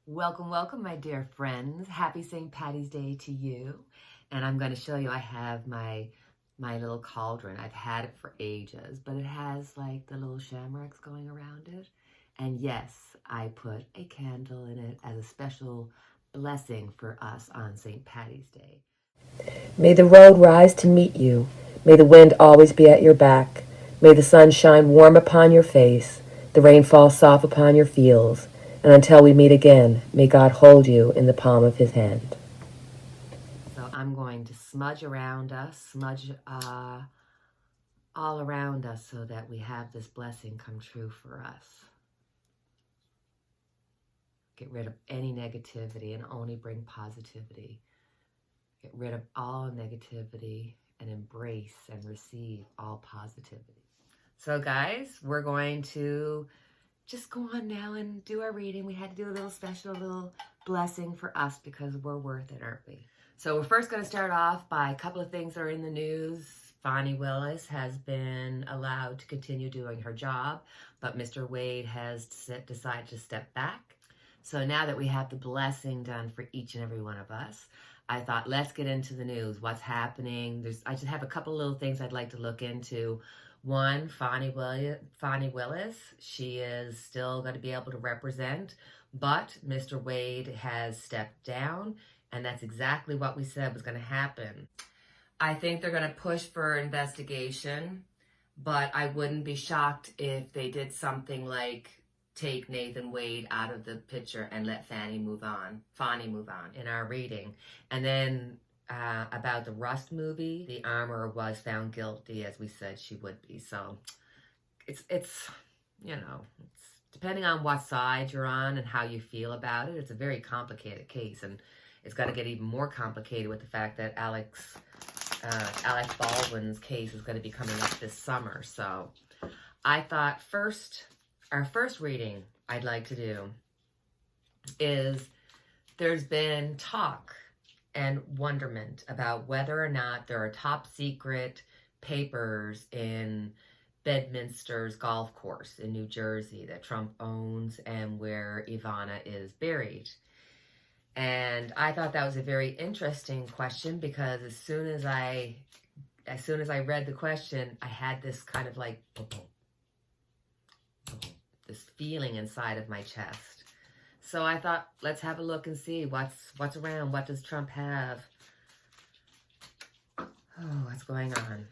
Welcome, welcome, my dear friends. Happy St. Patty's Day to you. And I'm going to show you, I have my little cauldron. I've had it for ages, but it has like the little shamrocks going around it. And yes, I put a candle in it as a special blessing for us on St. Patty's Day. May the road rise to meet you. May the wind always be at your back. May the sun shine warm upon your face, the rain fall soft upon your fields. And until we meet again, may God hold you in the palm of his hand. So I'm going to smudge around us, smudge all around us so that we have this blessing come true for us. Get rid of any negativity and only bring positivity. Get rid of all negativity and embrace and receive all positivity. So guys, we're going to just go on now and do our reading. We had to do a little special little blessing for us because we're worth it, aren't we? So we're first going to start off by a couple of things that are in the news. Fani Willis has been allowed to continue doing her job, but Mr. Wade has decided to step back. So now that we have the blessing done for each and every one of us, I thought, let's get into the news. What's happening? I just have a couple little things I'd like to look into. One, Fani Willis, she is still going to be able to represent, but Mr. Wade has stepped down, and that's exactly what we said was going to happen. I think they're going to push for investigation, but I wouldn't be shocked if they did something like take Nathan Wade out of the picture and let Fani move on in our reading. And then about the Rust movie, the armor was found guilty, as we said she would be. So it's depending on what side you're on and how you feel about it, it's a very complicated case, and it's going to get even more complicated with the fact that Alec Baldwin's case is going to be coming up this summer. So I thought our first reading I'd like to do is there's been talk and wonderment about whether or not there are top secret papers in Bedminster's golf course in New Jersey that Trump owns and where Ivana is buried. And I thought that was a very interesting question because as soon as I read the question, I had this kind of like this feeling inside of my chest. So I thought, let's have a look and see what's around. What does Trump have? Oh, what's going on?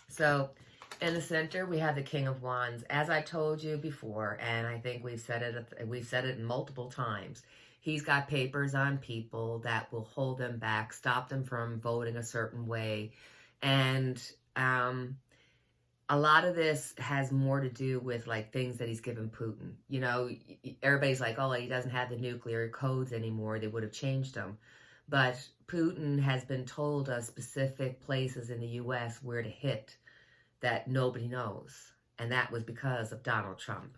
So in the center, we have the King of Wands. As I told you before, and I think we've said it multiple times, he's got papers on people that will hold them back, stop them from voting a certain way. And a lot of this has more to do with like things that he's given Putin. You know, everybody's like, oh, he doesn't have the nuclear codes anymore. They would have changed them. But Putin has been told of specific places in the U.S. where to hit that nobody knows. And that was because of Donald Trump.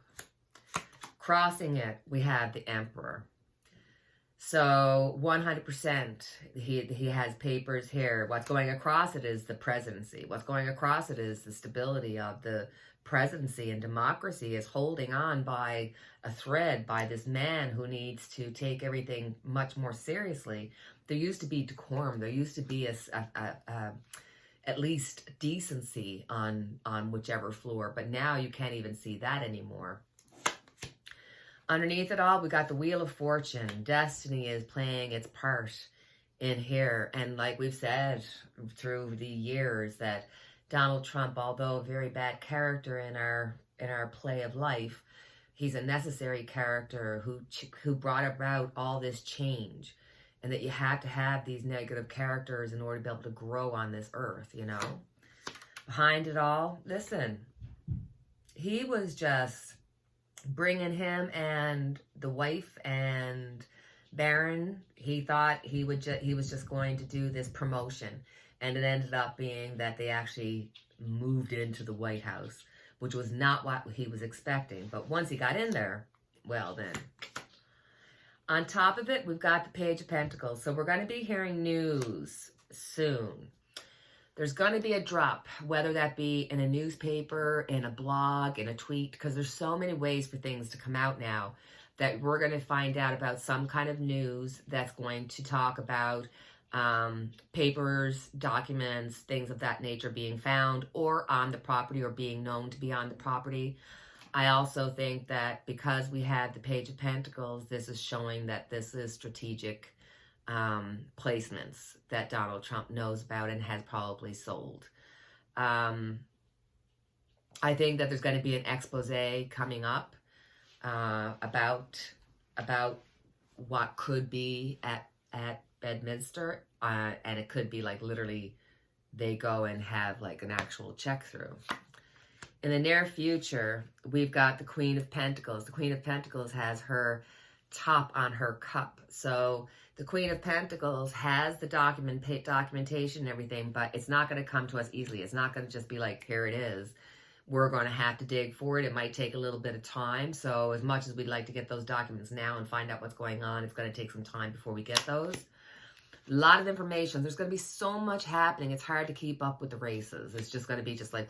Crossing it, we have the Emperor. So 100%, he has papers here. What's going across it is the presidency. What's going across it is the stability of the presidency, and democracy is holding on by a thread by this man who needs to take everything much more seriously. There used to be decorum. There used to be at least decency on whichever floor, but now you can't even see that anymore. Underneath it all, we got the Wheel of Fortune. Destiny is playing its part in here. And like we've said through the years, that Donald Trump, although a very bad character in our play of life, he's a necessary character who brought about all this change. And that you have to have these negative characters in order to be able to grow on this earth, you know. Behind it all, listen, he was just bringing him and the wife and Barron, he thought he was just going to do this promotion, and it ended up being that they actually moved into the White House, which was not what he was expecting. But once he got in there, well then. On top of it, we've got the Page of Pentacles. So we're going to be hearing news soon. There's going to be a drop, whether that be in a newspaper, in a blog, in a tweet, because there's so many ways for things to come out now. that we're going to find out about some kind of news that's going to talk about papers, documents, things of that nature being found or on the property or being known to be on the property. I also think that because we had the Page of Pentacles, this is showing that this is strategic placements that Donald Trump knows about and has probably sold. I think that there's going to be an expose coming up about what could be at Bedminster, and it could be like literally they go and have like an actual check through. In the near future, we've got the Queen of Pentacles. The Queen of Pentacles has her top on her cup. So the Queen of Pentacles has the documentation and everything, but it's not going to come to us easily. It's not going to just be like, here it is. We're going to have to dig for it. It might take a little bit of time. So as much as we'd like to get those documents now and find out what's going on, it's going to take some time before we get those. A lot of information. There's going to be so much happening. It's hard to keep up with the races. It's just going to be just like...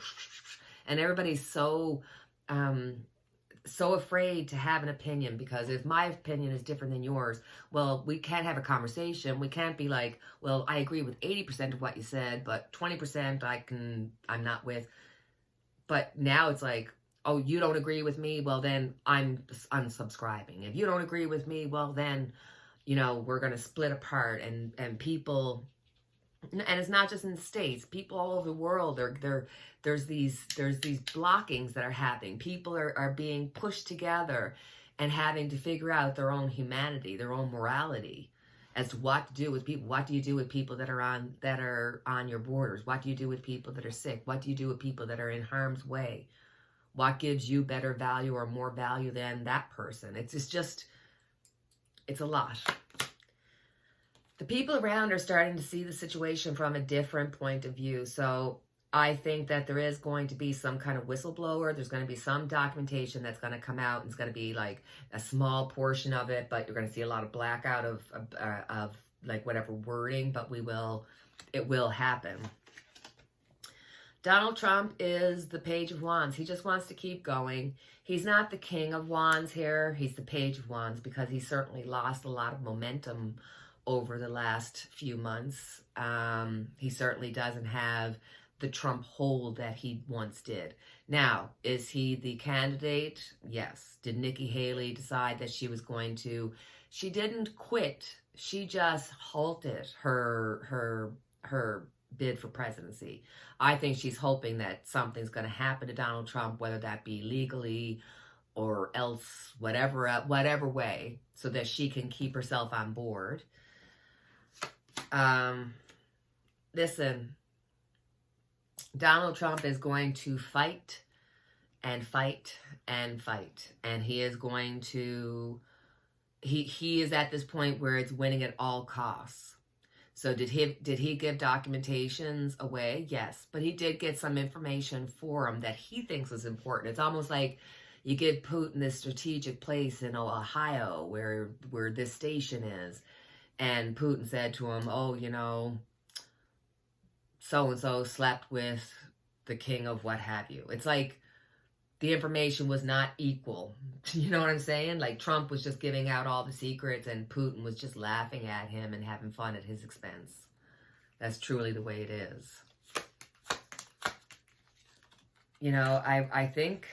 And everybody's so afraid to have an opinion, because if my opinion is different than yours, well, we can't have a conversation. We can't be like, well, I agree with 80% of what you said, but 20% I'm not with. But now it's like, oh, you don't agree with me? Well, then I'm unsubscribing. If you don't agree with me, well, then, you know, we're going to split apart, and people... And it's not just in the States. People all over the world, there's these blockings that are happening. People are being pushed together and having to figure out their own humanity, their own morality as to what to do with people. What do you do with people that are on your borders? What do you do with people that are sick? What do you do with people that are in harm's way? What gives you better value or more value than that person? It's a lot. The people around are starting to see the situation from a different point of view. So I think that there is going to be some kind of whistleblower. There's going to be some documentation that's going to come out. And it's going to be like a small portion of it, but you're going to see a lot of blackout of like whatever wording, but it will happen. Donald Trump is the Page of Wands. He just wants to keep going. He's not the King of Wands here. He's the Page of Wands because he certainly lost a lot of momentum over the last few months. He certainly doesn't have the Trump hold that he once did. Now, is he the candidate? Yes. Did Nikki Haley decide that she was going to... She didn't quit. She just halted her bid for presidency. I think she's hoping that something's going to happen to Donald Trump, whether that be legally or else whatever way, so that she can keep herself on board. Listen, Donald Trump is going to fight and fight and fight, and he is going to, he is at this point where it's winning at all costs. So did he give documentations away? Yes, but he did get some information for him that he thinks is important. It's almost like you give Putin this strategic place in Ohio where this station is. And Putin said to him, oh, you know, so-and-so slept with the king of what have you. It's like the information was not equal. You know what I'm saying? Like Trump was just giving out all the secrets and Putin was just laughing at him and having fun at his expense. That's truly the way it is. You know, I think...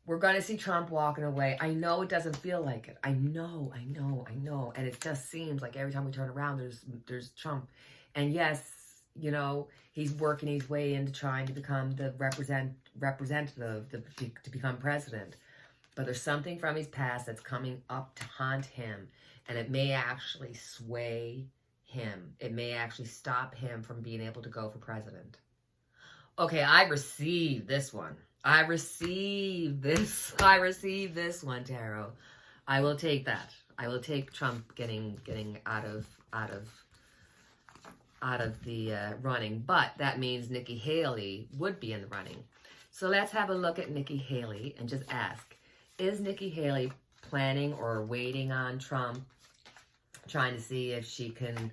we're going to see Trump walking away. I know it doesn't feel like it. I know. And it just seems like every time we turn around, there's Trump. And yes, you know, he's working his way into trying to become the representative, to become president. But there's something from his past that's coming up to haunt him. And it may actually sway him. It may actually stop him from being able to go for president. Okay, I received this one. I received this one, Tarot. I will take that. I will take Trump getting out of the running, but that means Nikki Haley would be in the running. So let's have a look at Nikki Haley and just ask, is Nikki Haley planning or waiting on Trump, trying to see if she can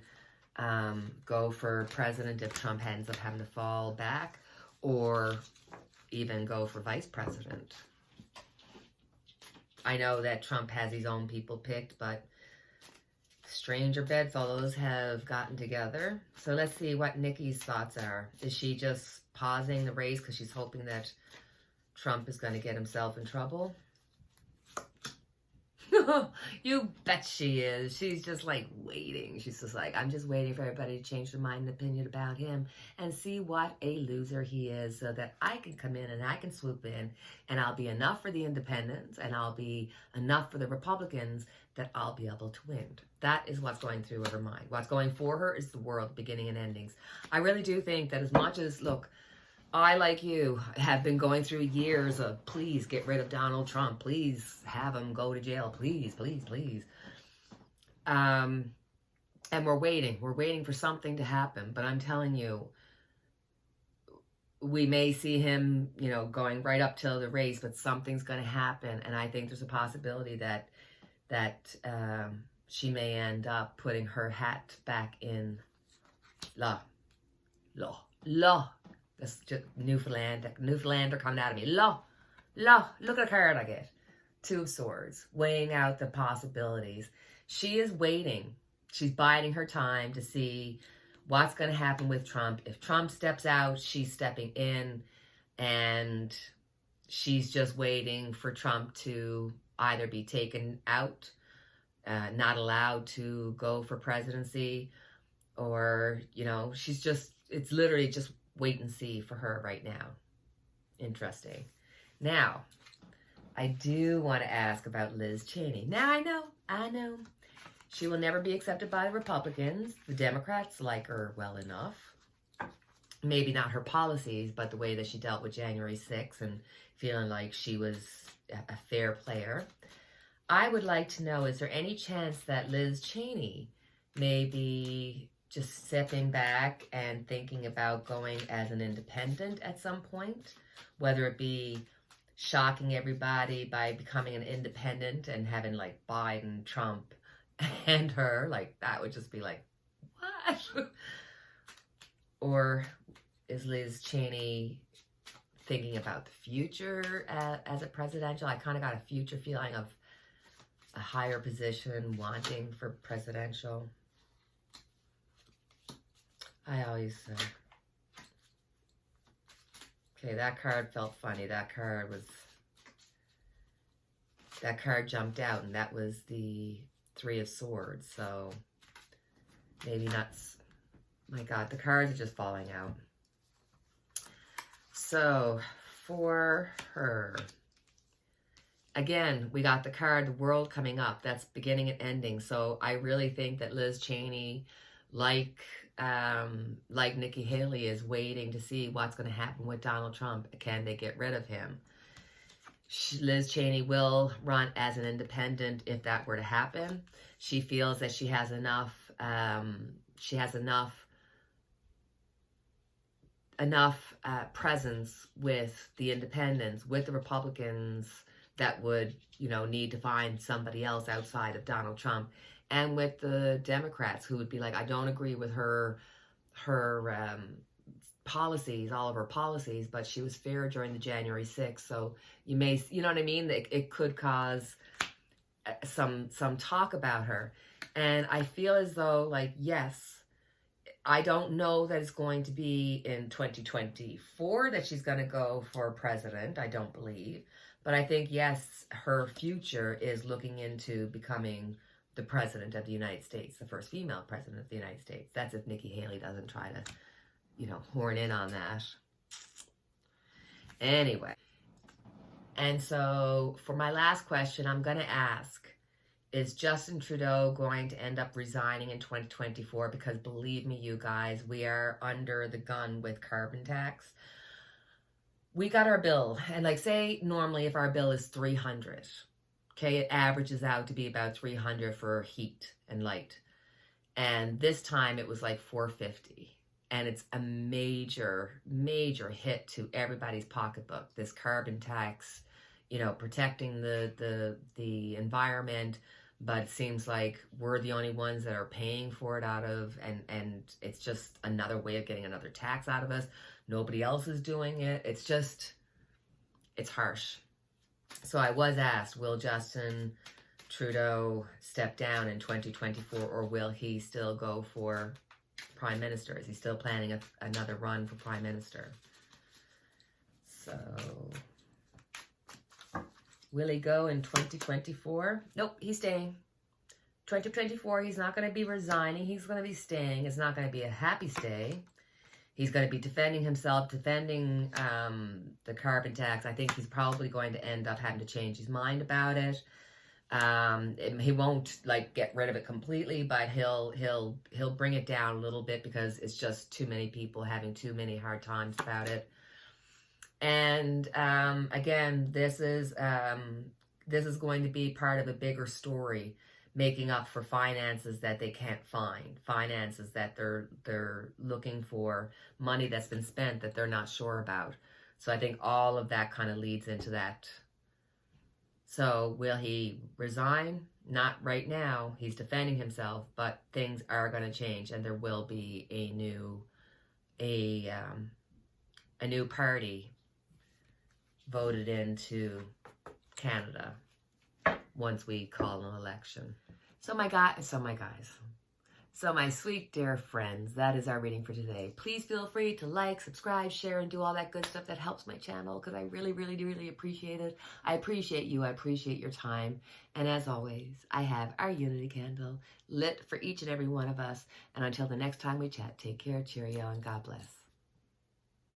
go for president if Trump ends up having to fall back, or even go for vice president? I know that Trump has his own people picked, but stranger bedfellows have gotten together. So let's see what Nikki's thoughts are. Is she just pausing the race because she's hoping that Trump is going to get himself in trouble? You bet she is. She's just like waiting. She's just like, I'm just waiting for everybody to change their mind and opinion about him and see what a loser he is so that I can come in and I can swoop in and I'll be enough for the independents and I'll be enough for the Republicans that I'll be able to win. That is what's going through her mind. What's going for her is the world, beginning and endings. I really do think that as much as, look, I, like you, have been going through years of please get rid of Donald Trump. Please have him go to jail. Please, please, please. And we're waiting. We're waiting for something to happen. But I'm telling you, we may see him, you know, going right up till the race, but something's going to happen. And I think there's a possibility that she may end up putting her hat back in law. That's just Newfoundlander coming out of me. Look at the card I get. 2 of Swords, weighing out the possibilities. She is waiting. She's biding her time to see what's going to happen with Trump. If Trump steps out, she's stepping in, and she's just waiting for Trump to either be taken out, not allowed to go for presidency, or, you know, it's literally just wait and see for her right now. Interesting. Now, I do want to ask about Liz Cheney. Now, I know. She will never be accepted by the Republicans. The Democrats like her well enough. Maybe not her policies, but the way that she dealt with January 6th and feeling like she was a fair player. I would like to know, is there any chance that Liz Cheney may be just stepping back and thinking about going as an independent at some point, whether it be shocking everybody by becoming an independent and having like Biden, Trump, and her, like that would just be like, what? Or is Liz Cheney thinking about the future as a presidential? I kind of got a future feeling of a higher position, wanting for presidential. I always okay, that card felt funny. That card jumped out, and that was the 3 of Swords. So maybe not. My God, the cards are just falling out. So for her, again, we got the card, the World, coming up. That's beginning and ending. So I really think that Liz Cheney, like Nikki Haley, is waiting to see what's going to happen with Donald Trump. Can they get rid of him? Liz Cheney will run as an independent if that were to happen. She feels that she has enough presence with the independents, with the Republicans that would, you know, need to find somebody else outside of Donald Trump, and with the Democrats who would be like, I don't agree with her policies, all of her policies, but she was fair during the January 6th. So you know what I mean? It could cause some talk about her. And I feel as though, like, yes, I don't know that it's going to be in 2024 that she's going to go for president. I don't believe. But I think, yes, her future is looking into becoming the president of the United States, the first female president of the United States. That's if Nikki Haley doesn't try to, you know, horn in on that. Anyway. And so for my last question, I'm going to ask, is Justin Trudeau going to end up resigning in 2024? Because believe me, you guys, we are under the gun with carbon tax. We got our bill, and like, say normally if our bill is $300, okay, it averages out to be about $300 for heat and light. And this time it was like $450. And it's a major, major hit to everybody's pocketbook. This carbon tax, you know, protecting the environment, but it seems like we're the only ones that are paying for it and it's just another way of getting another tax out of us. Nobody else is doing it. It's harsh. So I was asked, will Justin Trudeau step down in 2024, or will he still go for Prime Minister? Is he still planning another run for Prime Minister? So, will he go in 2024? Nope, he's staying. 2024, he's not going to be resigning. He's going to be staying. It's not going to be a happy stay. He's going to be defending himself, defending the carbon tax. I think he's probably going to end up having to change his mind about it. He won't like get rid of it completely, but he'll bring it down a little bit because it's just too many people having too many hard times about it. And again, this is going to be part of a bigger story, making up for finances that they can't find, finances that they're looking for, money that's been spent that they're not sure about. So I think all of that kind of leads into that. So will he resign? Not right now. He's defending himself, but things are going to change, and there will be a new party voted into Canada once we call an election. So my sweet dear friends, that is our reading for today. Please feel free to like, subscribe, share, and do all that good stuff that helps my channel, because I really, really, really appreciate it. I appreciate you. I appreciate your time. And as always, I have our unity candle lit for each and every one of us. And until the next time we chat, take care, cheerio, and God bless.